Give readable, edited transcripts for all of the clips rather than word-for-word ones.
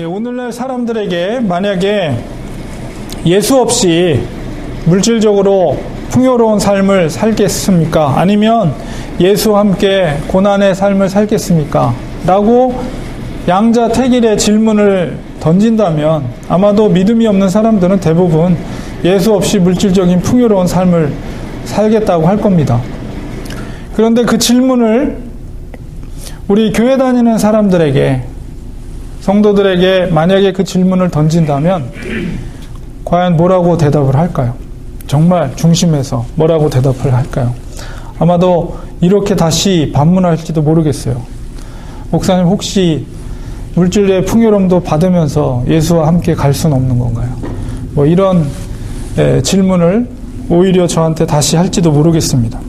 오늘날 사람들에게 만약에 예수 없이 물질적으로 풍요로운 삶을 살겠습니까? 아니면 예수와 함께 고난의 삶을 살겠습니까? 라고 양자택일의 질문을 던진다면 아마도 믿음이 없는 사람들은 대부분 예수 없이 물질적인 풍요로운 삶을 살겠다고 할 겁니다. 그런데 그 질문을 우리 교회 다니는 사람들에게, 성도들에게 만약에 그 질문을 던진다면 과연 뭐라고 대답을 할까요? 정말 중심에서 뭐라고 대답을 할까요? 아마도 이렇게 다시 반문할지도 모르겠어요. 목사님, 혹시 물질의 풍요로움도 받으면서 예수와 함께 갈 수는 없는 건가요? 뭐 이런 질문을 오히려 저한테 다시 할지도 모르겠습니다.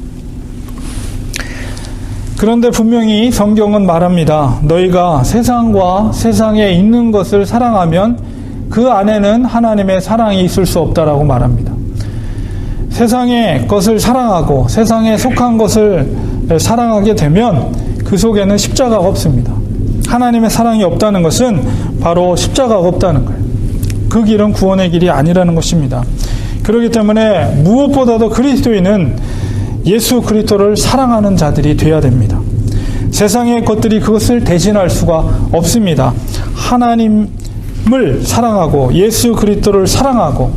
그런데 분명히 성경은 말합니다. 너희가 세상과 세상에 있는 것을 사랑하면 그 안에는 하나님의 사랑이 있을 수 없다라고 말합니다. 세상의 것을 사랑하고 세상에 속한 것을 사랑하게 되면 그 속에는 십자가가 없습니다. 하나님의 사랑이 없다는 것은 바로 십자가가 없다는 거예요. 그 길은 구원의 길이 아니라는 것입니다. 그렇기 때문에 무엇보다도 그리스도인은 예수 그리스도를 사랑하는 자들이 되어야 됩니다. 세상의 것들이 그것을 대신할 수가 없습니다. 하나님을 사랑하고 예수 그리스도를 사랑하고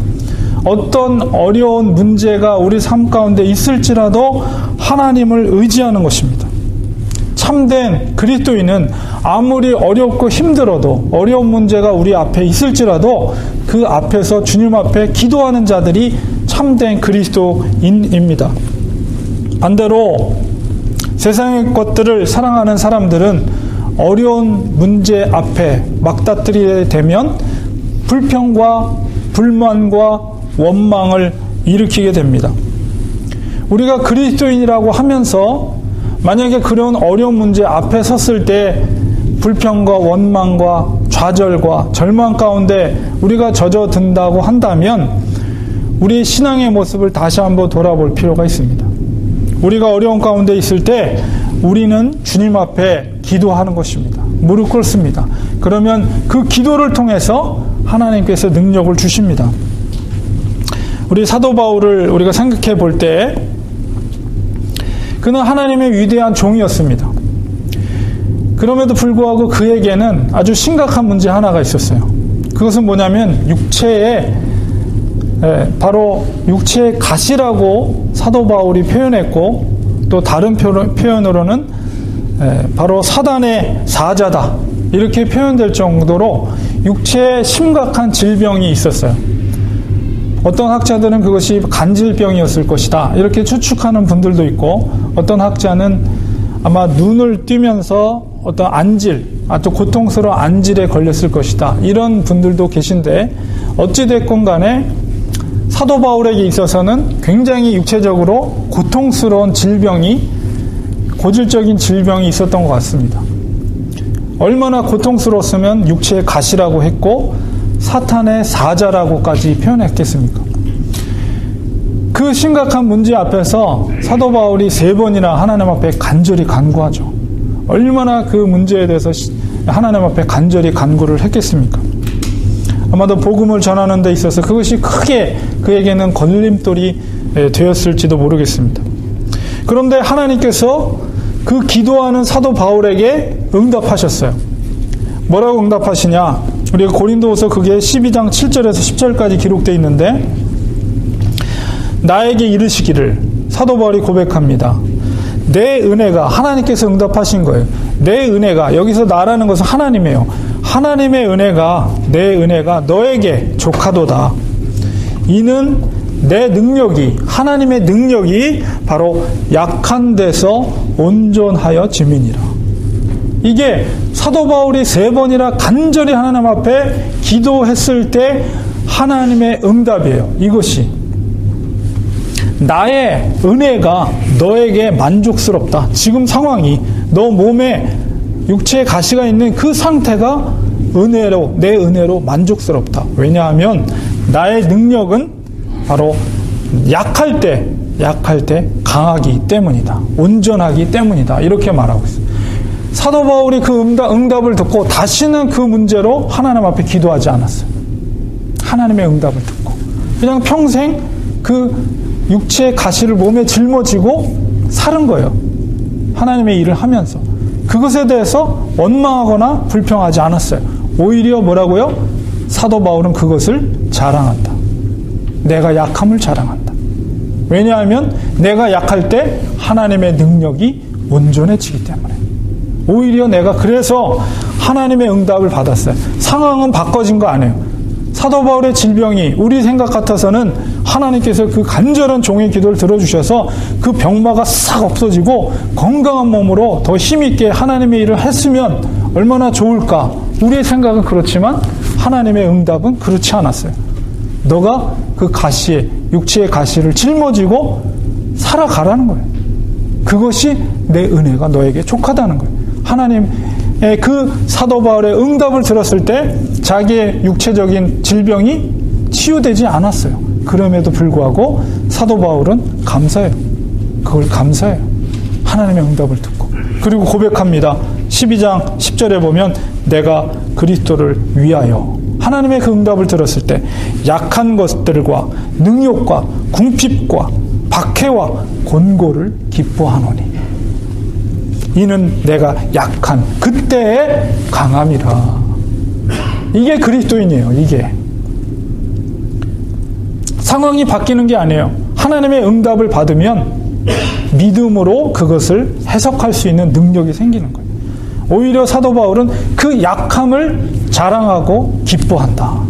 어떤 어려운 문제가 우리 삶 가운데 있을지라도 하나님을 의지하는 것입니다. 참된 그리스도인은 아무리 어렵고 힘들어도 어려운 문제가 우리 앞에 있을지라도 그 앞에서 주님 앞에 기도하는 자들이 참된 그리스도인입니다. 반대로 세상의 것들을 사랑하는 사람들은 어려운 문제 앞에 막다트리게 되면 불평과 불만과 원망을 일으키게 됩니다. 우리가 그리스도인이라고 하면서 만약에 그런 어려운 문제 앞에 섰을 때 불평과 원망과 좌절과 절망 가운데 우리가 젖어든다고 한다면 우리 신앙의 모습을 다시 한번 돌아볼 필요가 있습니다. 우리가 어려운 가운데 있을 때 우리는 주님 앞에 기도하는 것입니다. 무릎 꿇습니다. 그러면 그 기도를 통해서 하나님께서 능력을 주십니다. 우리 사도 바울을 우리가 생각해 볼 때 그는 하나님의 위대한 종이었습니다. 그럼에도 불구하고 그에게는 아주 심각한 문제 하나가 있었어요. 그것은 뭐냐면 바로 육체의 가시라고 사도 바울이 표현했고 또 다른 표현으로는 바로 사단의 사자다 이렇게 표현될 정도로 육체에 심각한 질병이 있었어요. 어떤 학자들은 그것이 간질병이었을 것이다 이렇게 추측하는 분들도 있고 어떤 학자는 아마 눈을 뜨면서 어떤 아주 고통스러운 안질에 걸렸을 것이다 이런 분들도 계신데 어찌됐건 간에 사도 바울에게 있어서는 굉장히 육체적으로 고통스러운 고질적인 질병이 있었던 것 같습니다. 얼마나 고통스러웠으면 육체의 가시라고 했고 사탄의 사자라고까지 표현했겠습니까? 그 심각한 문제 앞에서 사도 바울이 3번이나 하나님 앞에 간절히 간구하죠. 얼마나 그 문제에 대해서 하나님 앞에 간절히 간구를 했겠습니까? 아마도 복음을 전하는 데 있어서 그것이 크게 그에게는 걸림돌이 되었을지도 모르겠습니다. 그런데 하나님께서 그 기도하는 사도 바울에게 응답하셨어요. 뭐라고 응답하시냐? 우리가 고린도후서 그게 12장 7절에서 10절까지 기록되어 있는데 나에게 이르시기를 사도 바울이 고백합니다. 내 은혜가 하나님께서 응답하신 거예요. 내 은혜가 여기서 나라는 것은 하나님이에요. 하나님의 은혜가 내 은혜가 너에게 족하도다. 이는 내 능력이 하나님의 능력이 바로 약한 데서 온전하여 짐이니라. 이게 사도 바울이 3번이나 간절히 하나님 앞에 기도했을 때 하나님의 응답이에요. 이것이 나의 은혜가 너에게 만족스럽다. 지금 상황이 너 몸에 육체의 가시가 있는 그 상태가 내 은혜로 만족스럽다. 왜냐하면 나의 능력은 바로 약할 때 강하기 때문이다. 온전하기 때문이다. 이렇게 말하고 있습니다. 사도 바울이 그 응답을 듣고 다시는 그 문제로 하나님 앞에 기도하지 않았어요. 하나님의 응답을 듣고 그냥 평생 그 육체의 가시를 몸에 짊어지고 사는 거예요. 하나님의 일을 하면서 그것에 대해서 원망하거나 불평하지 않았어요. 오히려 뭐라고요? 사도 바울은 그것을 자랑한다. 내가 약함을 자랑한다. 왜냐하면 내가 약할 때 하나님의 능력이 온전해지기 때문에. 오히려 내가 그래서 하나님의 응답을 받았어요. 상황은 바꿔진 거 아니에요. 사도 바울의 질병이 우리 생각 같아서는 하나님께서 그 간절한 종의 기도를 들어주셔서 그 병마가 싹 없어지고 건강한 몸으로 더 힘있게 하나님의 일을 했으면 얼마나 좋을까. 우리의 생각은 그렇지만 하나님의 응답은 그렇지 않았어요. 너가 그 가시에 육체의 가시를 짊어지고 살아가라는 거예요. 그것이 내 은혜가 너에게 족하다는 거예요. 하나님의 그 사도 바울의 응답을 들었을 때 자기의 육체적인 질병이 치유되지 않았어요. 그럼에도 불구하고 사도 바울은 감사해요. 그걸 감사해요. 하나님의 응답을 듣고. 그리고 고백합니다. 12장 10절에 보면 내가 그리스도를 위하여 하나님의 그 응답을 들었을 때 약한 것들과 능욕과 궁핍과 박해와 곤고를 기뻐하노니 이는 내가 약한 그때의 강함이라. 이게 그리스도인이에요. 이게 상황이 바뀌는 게 아니에요. 하나님의 응답을 받으면 믿음으로 그것을 해석할 수 있는 능력이 생기는 거예요. 오히려 사도 바울은 그 약함을 자랑하고 기뻐한다.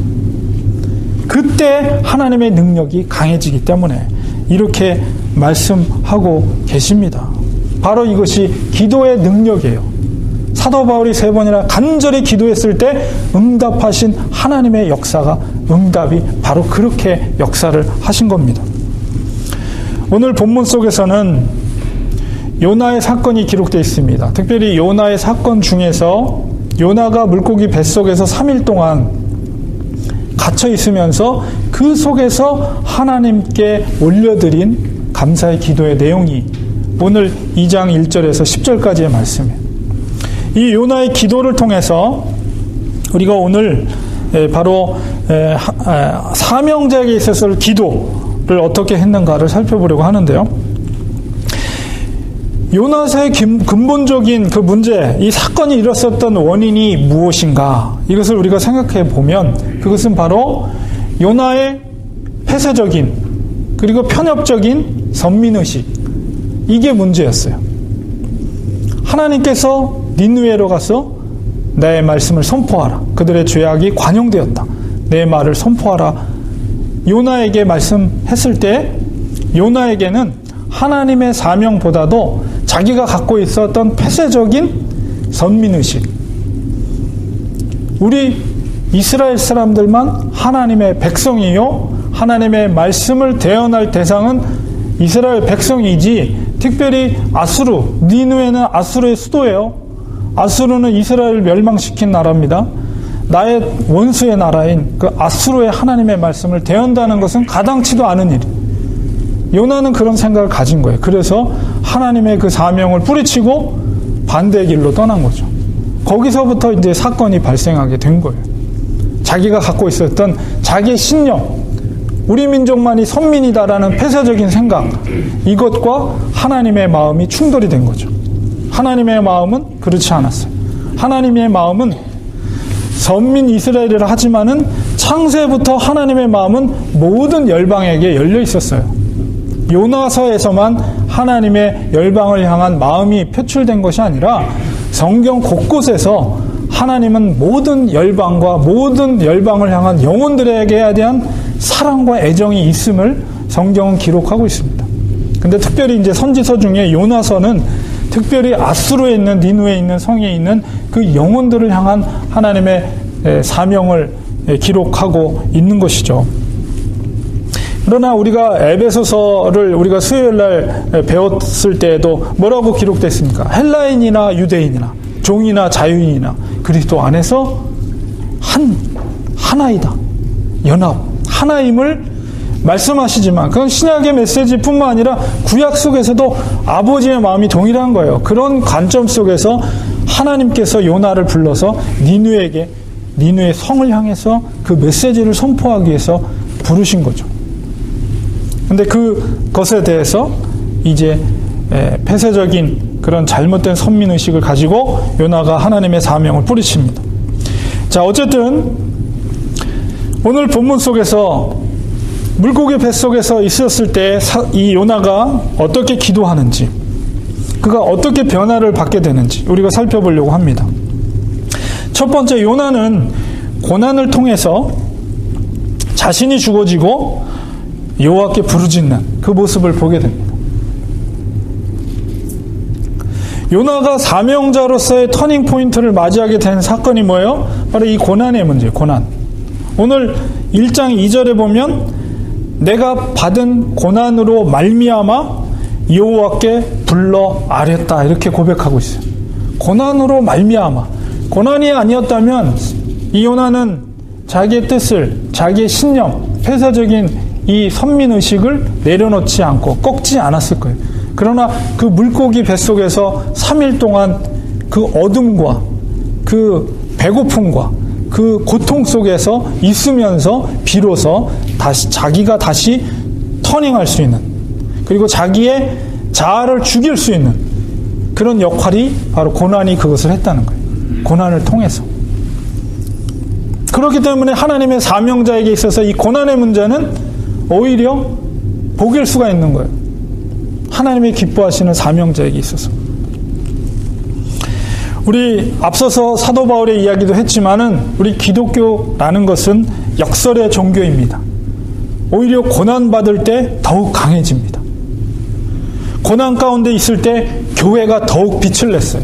그때 하나님의 능력이 강해지기 때문에 이렇게 말씀하고 계십니다. 바로 이것이 기도의 능력이에요. 사도 바울이 3번이나 간절히 기도했을 때 응답하신 하나님의 역사가 응답이 바로 그렇게 역사를 하신 겁니다. 오늘 본문 속에서는 요나의 사건이 기록되어 있습니다. 특별히 요나의 사건 중에서 요나가 물고기 뱃속에서 3일 동안 갇혀 있으면서 그 속에서 하나님께 올려드린 감사의 기도의 내용이 오늘 2장 1절에서 10절까지의 말씀이에요. 이 요나의 기도를 통해서 우리가 오늘 바로 사명자에게 있어서 기도를 어떻게 했는가를 살펴보려고 하는데요. 요나서의 근본적인 그 문제, 이 사건이 일어섰던 원인이 무엇인가? 이것을 우리가 생각해 보면 그것은 바로 요나의 폐쇄적인 그리고 편협적인 선민의식, 이게 문제였어요. 하나님께서 니느웨로 가서 내 말씀을 선포하라. 그들의 죄악이 관용되었다. 내 말을 선포하라. 요나에게 말씀했을 때 요나에게는 하나님의 사명보다도 자기가 갖고 있었던 폐쇄적인 선민의식, 우리 이스라엘 사람들만 하나님의 백성이요 하나님의 말씀을 대언할 대상은 이스라엘 백성이지 특별히 아수르, 니느웨는 아수르의 수도예요. 아수르는 이스라엘을 멸망시킨 나라입니다. 나의 원수의 나라인 그 아수르의 하나님의 말씀을 대언하는 것은 가당치도 않은 일이에요. 요나는 그런 생각을 가진 거예요. 그래서 하나님의 그 사명을 뿌리치고 반대의 길로 떠난 거죠. 거기서부터 이제 사건이 발생하게 된 거예요. 자기가 갖고 있었던 자기의 신념, 우리 민족만이 선민이다라는 폐쇄적인 생각, 이것과 하나님의 마음이 충돌이 된 거죠. 하나님의 마음은 그렇지 않았어요. 하나님의 마음은 선민 이스라엘이라 하지만은 창세부터 하나님의 마음은 모든 열방에게 열려 있었어요. 요나서에서만 하나님의 열방을 향한 마음이 표출된 것이 아니라 성경 곳곳에서 하나님은 모든 열방과 모든 열방을 향한 영혼들에게 대한 사랑과 애정이 있음을 성경은 기록하고 있습니다. 근데 특별히 이제 선지서 중에 요나서는 특별히 아수르에 있는 니느웨에 있는 성에 있는 그 영혼들을 향한 하나님의 사명을 기록하고 있는 것이죠. 그러나 우리가 에베소서를 우리가 수요일날 배웠을 때에도 뭐라고 기록됐습니까? 헬라인이나 유대인이나 종이나 자유인이나 그리스도 안에서 하나이다. 연합, 하나임을 말씀하시지만 그건 신약의 메시지뿐만 아니라 구약 속에서도 아버지의 마음이 동일한 거예요. 그런 관점 속에서 하나님께서 요나를 불러서 니느웨의 성을 향해서 그 메시지를 선포하기 위해서 부르신 거죠. 근데 그것에 대해서 이제 폐쇄적인 그런 잘못된 선민의식을 가지고 요나가 하나님의 사명을 뿌리칩니다. 자, 어쨌든 오늘 본문 속에서 물고기 뱃속에서 있었을 때 이 요나가 어떻게 기도하는지, 그가 어떻게 변화를 받게 되는지 우리가 살펴보려고 합니다. 첫 번째, 요나는 고난을 통해서 자신이 죽어지고 여호와께 부르짖는 그 모습을 보게 됩니다. 요나가 사명자로서의 터닝 포인트를 맞이하게 된 사건이 뭐예요? 바로 이 고난의 문제예요. 고난. 오늘 1장 2절에 보면 내가 받은 고난으로 말미암아 여호와께 불러 아뢰었다, 이렇게 고백하고 있어요. 고난으로 말미암아. 고난이 아니었다면 이 요나는 자기의 뜻을, 자기의 신념, 폐쇄적인 이 선민의식을 내려놓지 않고 꺾지 않았을 거예요. 그러나 그 물고기 뱃속에서 3일 동안 그 어둠과 그 배고픔과 그 고통 속에서 있으면서 비로소 자기가 다시 터닝할 수 있는, 그리고 자기의 자아를 죽일 수 있는 그런 역할이 바로 고난이 그것을 했다는 거예요. 고난을 통해서. 그렇기 때문에 하나님의 사명자에게 있어서 이 고난의 문제는 오히려 복일 수가 있는 거예요. 하나님이 기뻐하시는 사명자에게 있어서. 우리 앞서서 사도 바울의 이야기도 했지만은 우리 기독교라는 것은 역설의 종교입니다. 오히려 고난받을 때 더욱 강해집니다. 고난 가운데 있을 때 교회가 더욱 빛을 냈어요.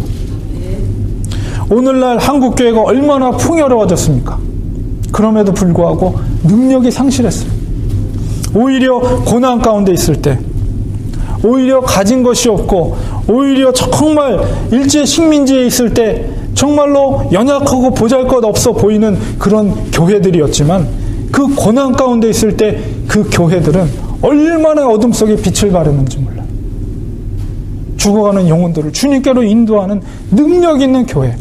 오늘날 한국교회가 얼마나 풍요로워졌습니까? 그럼에도 불구하고 능력이 상실했어요. 오히려 고난 가운데 있을 때, 오히려 가진 것이 없고, 오히려 정말 일제 식민지에 있을 때 정말로 연약하고 보잘것없어 보이는 그런 교회들이었지만, 그 고난 가운데 있을 때 그 교회들은 얼마나 어둠 속에 빛을 발했는지 몰라요. 죽어가는 영혼들을 주님께로 인도하는 능력 있는 교회,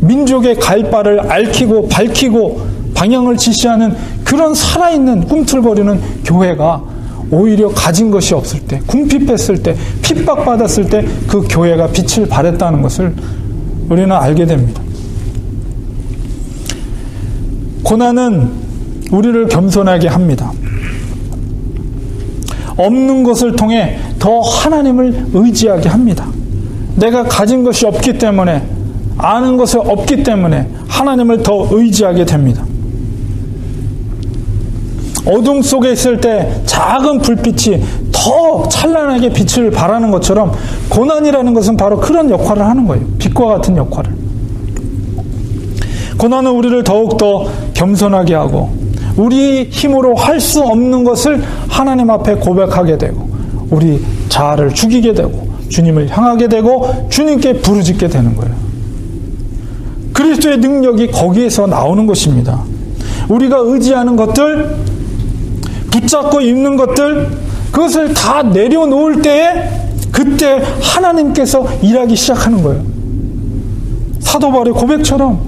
민족의 갈 바를 알히고 밝히고 방향을 지시하는 그런 살아있는 꿈틀거리는 교회가 오히려 가진 것이 없을 때, 궁핍했을 때, 핍박받았을 때 그 교회가 빛을 발했다는 것을 우리는 알게 됩니다. 고난은 우리를 겸손하게 합니다. 없는 것을 통해 더 하나님을 의지하게 합니다. 내가 가진 것이 없기 때문에, 아는 것이 없기 때문에 하나님을 더 의지하게 됩니다. 어둠 속에 있을 때 작은 불빛이 더 찬란하게 빛을 발하는 것처럼 고난이라는 것은 바로 그런 역할을 하는 거예요. 빛과 같은 역할을. 고난은 우리를 더욱더 겸손하게 하고, 우리 힘으로 할 수 없는 것을 하나님 앞에 고백하게 되고, 우리 자아를 죽이게 되고, 주님을 향하게 되고, 주님께 부르짖게 되는 거예요. 그리스도의 능력이 거기에서 나오는 것입니다. 우리가 의지하는 것들, 붙잡고 있는 것들, 그것을 다 내려놓을 때에 그때 하나님께서 일하기 시작하는 거예요. 사도 바울의 고백처럼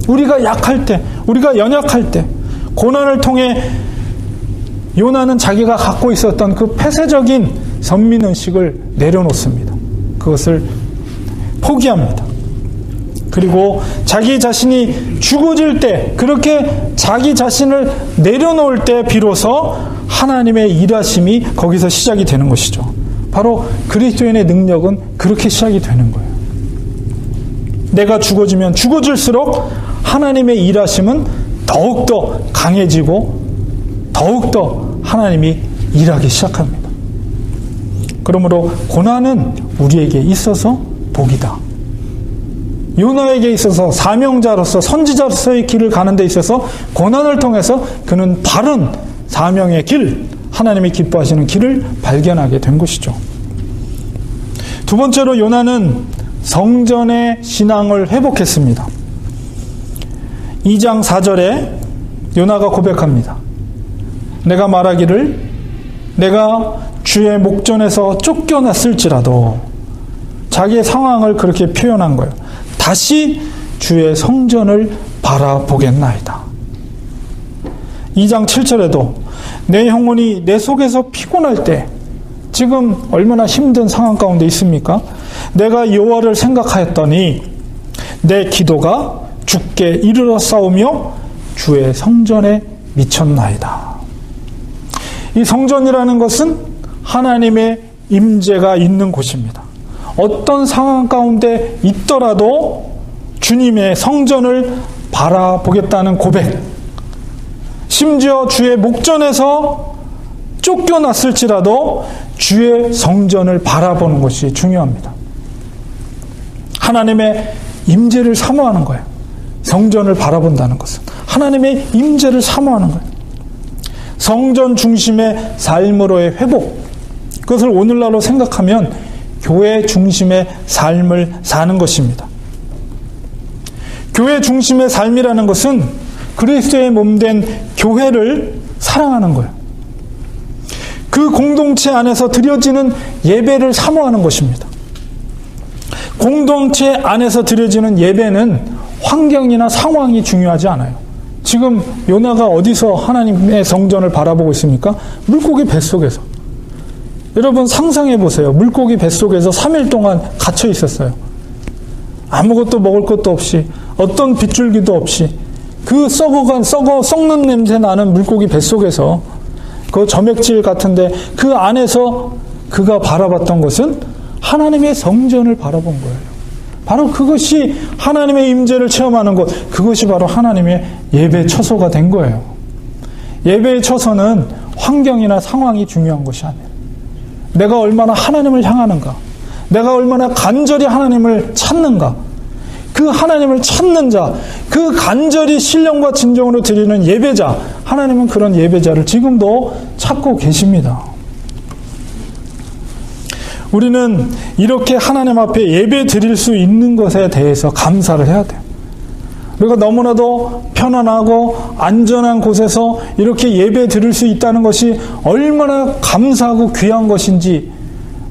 우리가 약할 때, 우리가 연약할 때, 고난을 통해 요나는 자기가 갖고 있었던 그 폐쇄적인 선민의식을 내려놓습니다. 그것을 포기합니다. 그리고 자기 자신이 죽어질 때, 그렇게 자기 자신을 내려놓을 때 비로소 하나님의 일하심이 거기서 시작이 되는 것이죠. 바로 그리스도인의 능력은 그렇게 시작이 되는 거예요. 내가 죽어지면 죽어질수록 하나님의 일하심은 더욱더 강해지고 더욱더 하나님이 일하기 시작합니다. 그러므로 고난은 우리에게 있어서 복이다. 요나에게 있어서 사명자로서, 선지자로서의 길을 가는 데 있어서 고난을 통해서 그는 바른 사명의 길, 하나님이 기뻐하시는 길을 발견하게 된 것이죠. 두 번째로 요나는 성전의 신앙을 회복했습니다. 2장 4절에 요나가 고백합니다. 내가 말하기를 내가 주의 목전에서 쫓겨났을지라도, 자기의 상황을 그렇게 표현한 거예요. 다시 주의 성전을 바라보겠나이다. 2장 7절에도 내 영혼이 내 속에서 피곤할 때, 지금 얼마나 힘든 상황 가운데 있습니까? 내가 여호와를 생각하였더니 내 기도가 주께 이르러 싸우며 주의 성전에 미쳤나이다. 이 성전이라는 것은 하나님의 임재가 있는 곳입니다. 어떤 상황 가운데 있더라도 주님의 성전을 바라보겠다는 고백, 심지어 주의 목전에서 쫓겨났을지라도 주의 성전을 바라보는 것이 중요합니다. 하나님의 임재를 사모하는 거예요. 성전을 바라본다는 것은 하나님의 임재를 사모하는 거예요. 성전 중심의 삶으로의 회복, 그것을 오늘날로 생각하면 교회 중심의 삶을 사는 것입니다. 교회 중심의 삶이라는 것은 그리스도의 몸된 교회를 사랑하는 거예요. 그 공동체 안에서 드려지는 예배를 사모하는 것입니다. 공동체 안에서 드려지는 예배는 환경이나 상황이 중요하지 않아요. 지금 요나가 어디서 하나님의 성전을 바라보고 있습니까? 물고기 뱃속에서. 여러분 상상해 보세요. 물고기 뱃속에서 3일 동안 갇혀 있었어요. 아무것도 먹을 것도 없이, 어떤 빗줄기도 없이, 그 썩는 냄새 나는 물고기 뱃속에서, 그 점액질 같은데 그 안에서 그가 바라봤던 것은 하나님의 성전을 바라본 거예요. 바로 그것이 하나님의 임재를 체험하는 것, 그것이 바로 하나님의 예배 처소가 된 거예요. 예배의 처소는 환경이나 상황이 중요한 것이 아니에요. 내가 얼마나 하나님을 향하는가, 내가 얼마나 간절히 하나님을 찾는가, 그 하나님을 찾는 자, 그 간절히 신령과 진정으로 드리는 예배자, 하나님은 그런 예배자를 지금도 찾고 계십니다. 우리는 이렇게 하나님 앞에 예배 드릴 수 있는 것에 대해서 감사를 해야 돼요. 우리가 너무나도 편안하고 안전한 곳에서 이렇게 예배 드릴 수 있다는 것이 얼마나 감사하고 귀한 것인지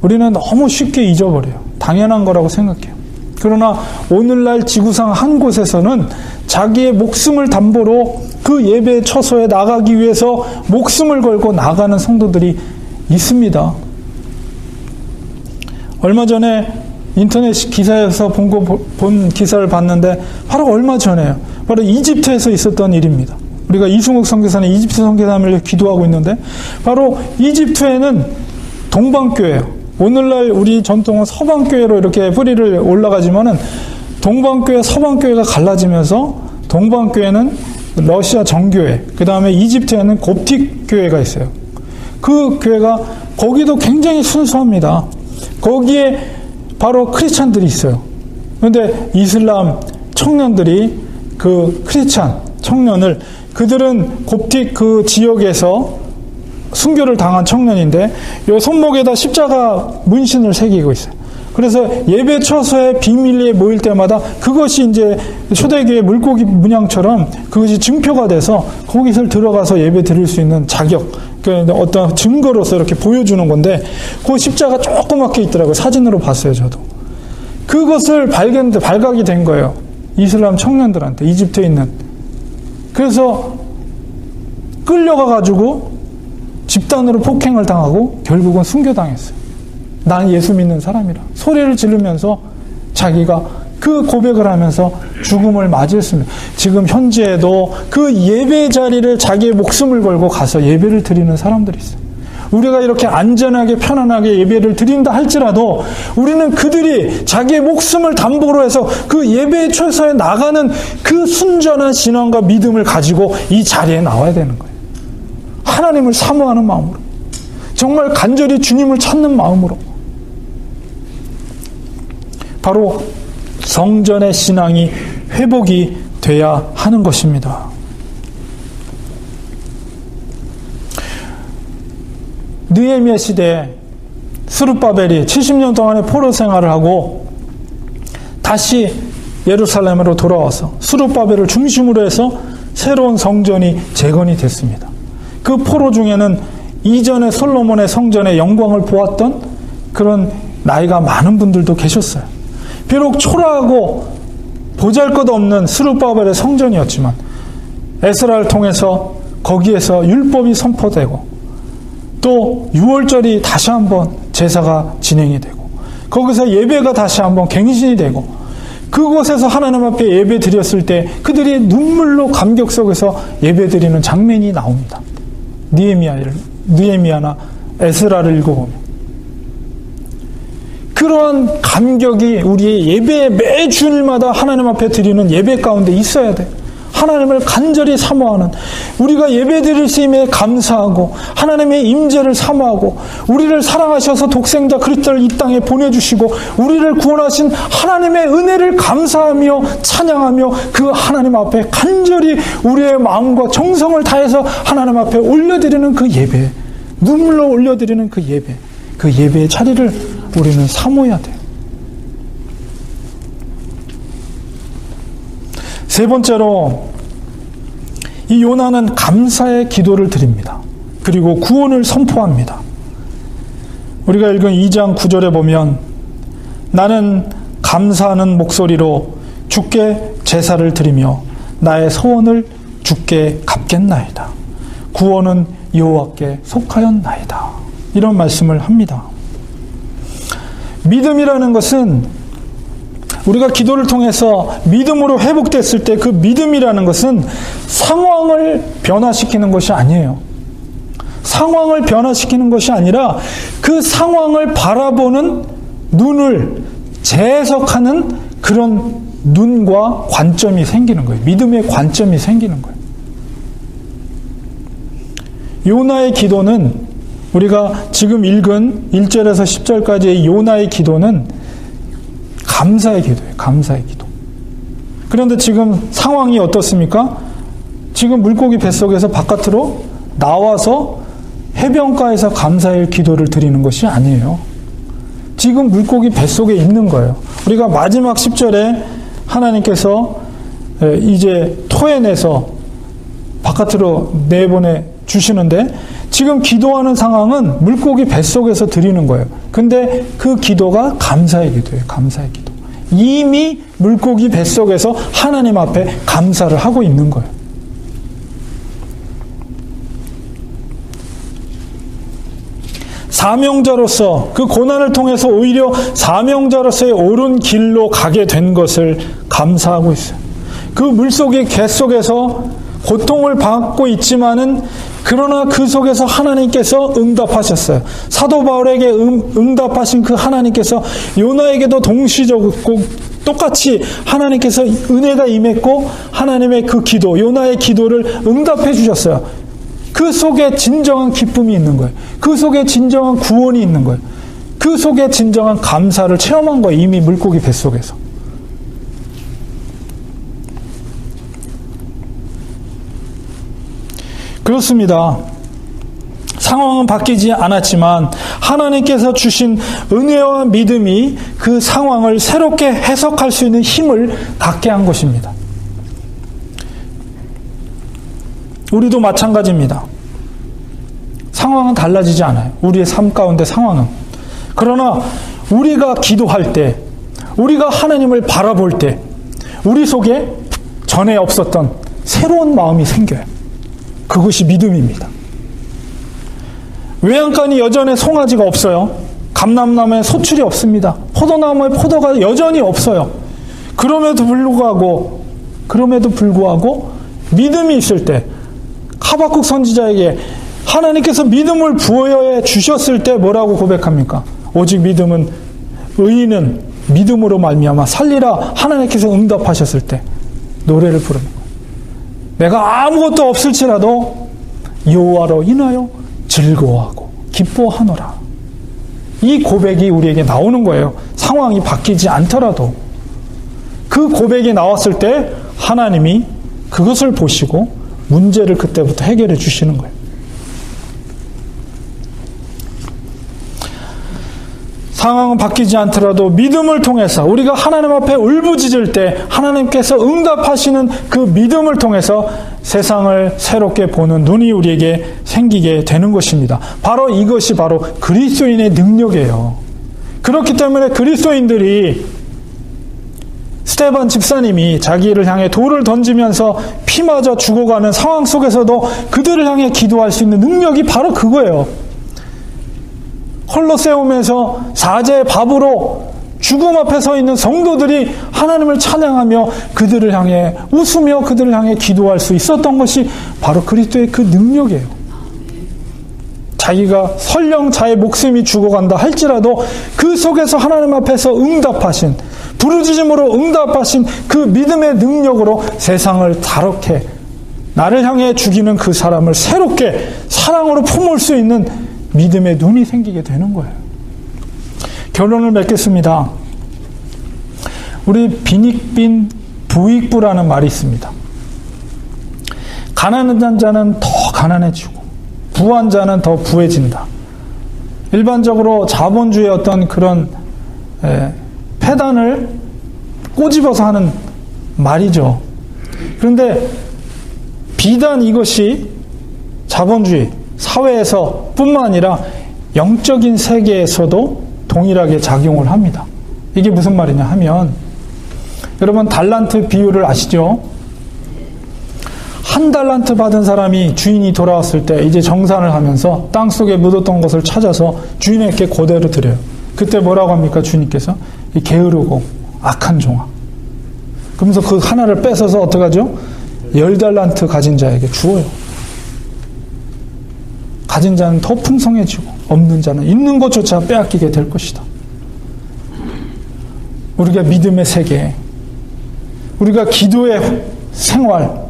우리는 너무 쉽게 잊어버려요. 당연한 거라고 생각해요. 그러나 오늘날 지구상 한 곳에서는 자기의 목숨을 담보로 그 예배 처소에 나가기 위해서 목숨을 걸고 나가는 성도들이 있습니다. 얼마 전에 인터넷 기사에서 본 기사를 봤는데 바로 얼마 전에요. 바로 이집트에서 있었던 일입니다. 우리가 이승욱 선교사는 이집트 선교사를 기도하고 있는데 바로 이집트에는 동방교회예요. 오늘날 우리 전통은 서방교회로 이렇게 뿌리를 올라가지만은 동방교회, 서방교회가 갈라지면서 동방교회는 러시아 정교회, 그 다음에 이집트에는 곱틱 교회가 있어요. 그 교회가 거기도 굉장히 순수합니다. 거기에 바로 크리스찬들이 있어요. 그런데 이슬람 청년들이 그 크리스찬 청년을, 그들은 곱틱 그 지역에서 순교를 당한 청년인데 요 손목에다 십자가 문신을 새기고 있어요. 그래서 예배 처소에 비밀리에 모일 때마다 그것이 이제 초대교회 물고기 문양처럼 그것이 증표가 돼서 거기서 들어가서 예배 드릴 수 있는 자격, 그러니까 어떤 증거로서 이렇게 보여주는 건데 그 십자가 조그맣게 있더라고요. 사진으로 봤어요, 저도. 그것을 발각이 된 거예요. 이슬람 청년들한테, 이집트에 있는. 그래서 끌려가가지고 집단으로 폭행을 당하고 결국은 순교당했어요. 난 예수 믿는 사람이라 소리를 지르면서 자기가 그 고백을 하면서 죽음을 맞이했습니다. 지금 현재에도 그 예배 자리를 자기의 목숨을 걸고 가서 예배를 드리는 사람들이 있어요. 우리가 이렇게 안전하게 편안하게 예배를 드린다 할지라도 우리는 그들이 자기의 목숨을 담보로 해서 그 예배 처소에 나가는 그 순전한 신앙과 믿음을 가지고 이 자리에 나와야 되는 거예요. 하나님을 사모하는 마음으로, 정말 간절히 주님을 찾는 마음으로, 바로 성전의 신앙이 회복이 돼야 하는 것입니다. 느헤미야 시대에 스룹바벨이 70년 동안의 포로 생활을 하고 다시 예루살렘으로 돌아와서 스룹바벨을 중심으로 해서 새로운 성전이 재건이 됐습니다. 그 포로 중에는 이전에 솔로몬의 성전의 영광을 보았던 그런 나이가 많은 분들도 계셨어요. 비록 초라하고 보잘것없는 스룹바벨의 성전이었지만 에스라를 통해서 거기에서 율법이 선포되고 또 유월절이 다시 한번 제사가 진행이 되고 거기서 예배가 다시 한번 갱신이 되고 그곳에서 하나님 앞에 예배 드렸을 때 그들이 눈물로 감격 속에서 예배 드리는 장면이 나옵니다. 느헤미야나 에스라를 읽어보면 그러한 감격이 우리의 예배 매 주일마다 하나님 앞에 드리는 예배 가운데 있어야 돼. 하나님을 간절히 사모하는, 우리가 예배 드릴 수 있음에 감사하고 하나님의 임재를 사모하고 우리를 사랑하셔서 독생자 그리스도를 이 땅에 보내주시고 우리를 구원하신 하나님의 은혜를 감사하며 찬양하며 그 하나님 앞에 간절히 우리의 마음과 정성을 다해서 하나님 앞에 올려드리는 그 예배, 눈물로 올려드리는 그 예배의 자리를 우리는 사모해야 돼요. 세 번째로 이 요나는 감사의 기도를 드립니다. 그리고 구원을 선포합니다. 우리가 읽은 2장 9절에 보면 나는 감사하는 목소리로 주께 제사를 드리며 나의 소원을 주께 갚겠나이다. 구원은 여호와께 속하였나이다. 이런 말씀을 합니다. 믿음이라는 것은 우리가 기도를 통해서 믿음으로 회복됐을 때 그 믿음이라는 것은 상황을 변화시키는 것이 아니에요. 상황을 변화시키는 것이 아니라 그 상황을 바라보는 눈을 재해석하는 그런 눈과 관점이 생기는 거예요. 믿음의 관점이 생기는 거예요. 요나의 기도는 우리가 지금 읽은 1절에서 10절까지의 요나의 기도는 감사의 기도예요. 감사의 기도. 그런데 지금 상황이 어떻습니까? 지금 물고기 뱃속에서 바깥으로 나와서 해변가에서 감사의 기도를 드리는 것이 아니에요. 지금 물고기 뱃속에 있는 거예요. 우리가 마지막 10절에 하나님께서 이제 토해내서 바깥으로 내보내 주시는데 지금 기도하는 상황은 물고기 뱃속에서 드리는 거예요. 근데 그 기도가 감사의 기도예요. 감사의 기도. 이미 물고기 뱃속에서 하나님 앞에 감사를 하고 있는 거예요. 사명자로서 그 고난을 통해서 오히려 사명자로서의 옳은 길로 가게 된 것을 감사하고 있어요. 그 물속의 개 속에서 고통을 받고 있지만은 그러나 그 속에서 하나님께서 응답하셨어요. 사도 바울에게 응답하신 그 하나님께서 요나에게도 동시적으로 똑같이 하나님께서 은혜가 임했고 하나님의 그 기도, 요나의 기도를 응답해 주셨어요. 그 속에 진정한 기쁨이 있는 거예요. 그 속에 진정한 구원이 있는 거예요. 그 속에 진정한 감사를 체험한 거예요. 이미 물고기 뱃속에서. 그렇습니다. 상황은 바뀌지 않았지만 하나님께서 주신 은혜와 믿음이 그 상황을 새롭게 해석할 수 있는 힘을 갖게 한 것입니다. 우리도 마찬가지입니다. 상황은 달라지지 않아요. 우리의 삶 가운데 상황은. 그러나 우리가 기도할 때, 우리가 하나님을 바라볼 때 우리 속에 전에 없었던 새로운 마음이 생겨요. 그것이 믿음입니다. 외양간이 여전히 송아지가 없어요. 감람나무에 소출이 없습니다. 포도나무에 포도가 여전히 없어요. 그럼에도 불구하고 믿음이 있을 때 하박국 선지자에게 하나님께서 믿음을 부여해 주셨을 때 뭐라고 고백합니까? 오직 믿음은 의인은 믿음으로 말미암아 살리라 하나님께서 응답하셨을 때 노래를 부르는 거예요. 내가 아무것도 없을지라도 여호와로 인하여 즐거워하고 기뻐하노라. 이 고백이 우리에게 나오는 거예요. 상황이 바뀌지 않더라도 그 고백이 나왔을 때 하나님이 그것을 보시고 문제를 그때부터 해결해 주시는 거예요. 상황은 바뀌지 않더라도 믿음을 통해서 우리가 하나님 앞에 울부짖을 때 하나님께서 응답하시는 그 믿음을 통해서 세상을 새롭게 보는 눈이 우리에게 생기게 되는 것입니다. 바로 이것이 바로 그리스도인의 능력이에요. 그렇기 때문에 그리스도인들이 스데반 집사님이 자기를 향해 돌을 던지면서 피 맞아 죽어가는 상황 속에서도 그들을 향해 기도할 수 있는 능력이 바로 그거예요. 콜로세움에서 사제의 밥으로 죽음 앞에 서 있는 성도들이 하나님을 찬양하며 그들을 향해 웃으며 그들을 향해 기도할 수 있었던 것이 바로 그리스도의 그 능력이에요. 자기가 설령 자의 목숨이 죽어간다 할지라도 그 속에서 하나님 앞에서 응답하신, 부르짖음으로 응답하신 그 믿음의 능력으로 세상을 다롭게 나를 향해 죽이는 그 사람을 새롭게 사랑으로 품을 수 있는 믿음의 눈이 생기게 되는 거예요. 결론을 맺겠습니다. 우리 빈익빈 부익부라는 말이 있습니다. 가난한 자는 더 가난해지고 부한 자는 더 부해진다. 일반적으로 자본주의의 어떤 그런 패단을 꼬집어서 하는 말이죠. 그런데 비단 이것이 자본주의 사회에서 뿐만 아니라 영적인 세계에서도 동일하게 작용을 합니다. 이게 무슨 말이냐 하면, 여러분 달란트 비유를 아시죠? 한 달란트 받은 사람이 주인이 돌아왔을 때 이제 정산을 하면서 땅속에 묻었던 것을 찾아서 주인에게 그대로 드려요. 그때 뭐라고 합니까? 주인께서 이 게으르고 악한 종아. 그러면서 그 하나를 뺏어서 어떡하죠? 10달란트 가진 자에게 주어요. 가진 자는 더 풍성해지고 없는 자는 있는 것조차 빼앗기게 될 것이다. 우리가 믿음의 세계, 우리가 기도의 생활,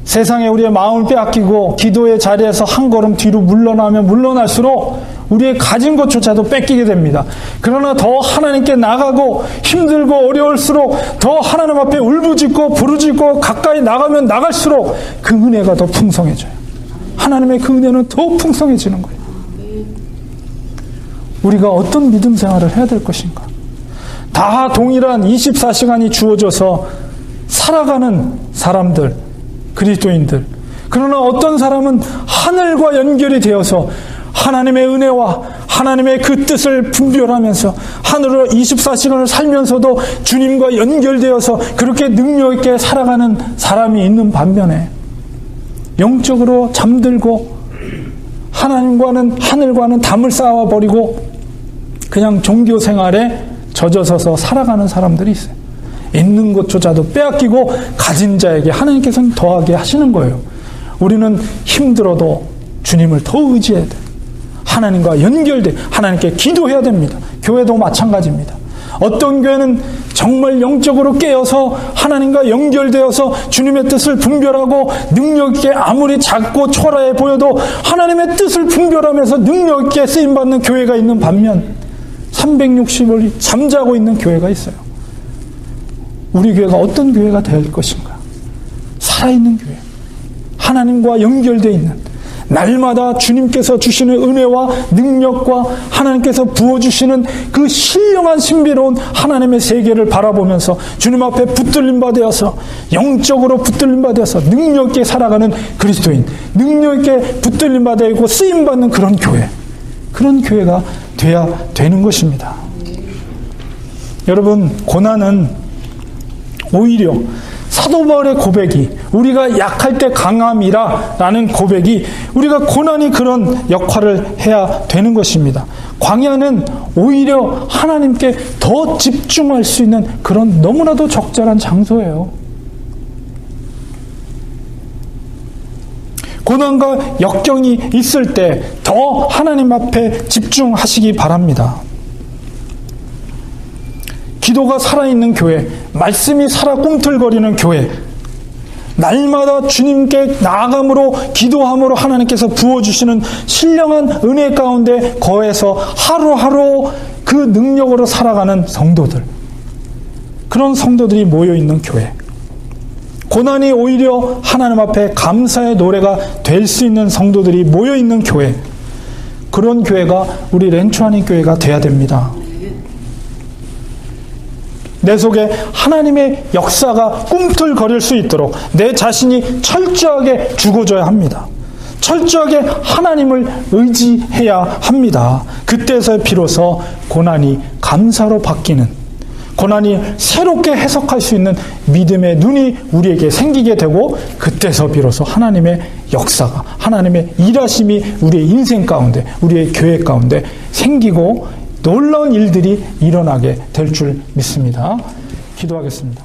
세상에 우리의 마음을 빼앗기고 기도의 자리에서 한 걸음 뒤로 물러나면 물러날수록 우리의 가진 것조차도 뺏기게 됩니다. 그러나 더 하나님께 나가고 힘들고 어려울수록 더 하나님 앞에 울부짖고 부르짖고 가까이 나가면 나갈수록 그 은혜가 더 풍성해져요. 하나님의 그 은혜는 더 풍성해지는 거예요. 우리가 어떤 믿음 생활을 해야 될 것인가? 다 동일한 24시간이 주어져서 살아가는 사람들, 그리스도인들. 그러나 어떤 사람은 하늘과 연결이 되어서 하나님의 은혜와 하나님의 그 뜻을 분별하면서 하늘로 24시간을 살면서도 주님과 연결되어서 그렇게 능력 있게 살아가는 사람이 있는 반면에 영적으로 잠들고 하나님과는 하늘과는 담을 쌓아버리고 그냥 종교 생활에 젖어서서 살아가는 사람들이 있어요. 있는 것조차도 빼앗기고 가진 자에게 하나님께서는 더하게 하시는 거예요. 우리는 힘들어도 주님을 더 의지해야 돼요. 하나님과 연결돼 하나님께 기도해야 됩니다. 교회도 마찬가지입니다. 어떤 교회는 정말 영적으로 깨어서 하나님과 연결되어서 주님의 뜻을 분별하고 능력 있게 아무리 작고 초라해 보여도 하나님의 뜻을 분별하면서 능력 있게 쓰임받는 교회가 있는 반면 360일 잠자고 있는 교회가 있어요. 우리 교회가 어떤 교회가 될 것인가? 살아있는 교회, 하나님과 연결되어 있는, 날마다 주님께서 주시는 은혜와 능력과 하나님께서 부어주시는 그 신령한 신비로운 하나님의 세계를 바라보면서 주님 앞에 붙들림 받아서 영적으로 붙들림 받아서 능력 있게 살아가는 그리스도인, 능력 있게 붙들림 받아있고 쓰임받는 그런 교회, 그런 교회가 돼야 되는 것입니다. 여러분, 고난은 오히려 사도 바울의 고백이 우리가 약할 때 강함이라 라는 고백이 우리가 고난이 그런 역할을 해야 되는 것입니다. 광야는 오히려 하나님께 더 집중할 수 있는 그런 너무나도 적절한 장소예요. 고난과 역경이 있을 때 더 하나님 앞에 집중하시기 바랍니다. 기도가 살아있는 교회, 말씀이 살아 꿈틀거리는 교회, 날마다 주님께 나아감으로 기도함으로 하나님께서 부어주시는 신령한 은혜 가운데 거해서 하루하루 그 능력으로 살아가는 성도들, 그런 성도들이 모여있는 교회, 고난이 오히려 하나님 앞에 감사의 노래가 될 수 있는 성도들이 모여있는 교회, 그런 교회가 우리 렌추아닌 교회가 돼야 됩니다. 내 속에 하나님의 역사가 꿈틀거릴 수 있도록 내 자신이 철저하게 죽어져야 합니다. 철저하게 하나님을 의지해야 합니다. 그때서 비로소 고난이 감사로 바뀌는, 고난이 새롭게 해석할 수 있는 믿음의 눈이 우리에게 생기게 되고 그때서 비로소 하나님의 역사가, 하나님의 일하심이 우리의 인생 가운데, 우리의 교회 가운데 생기고 놀라운 일들이 일어나게 될 줄 믿습니다. 기도하겠습니다.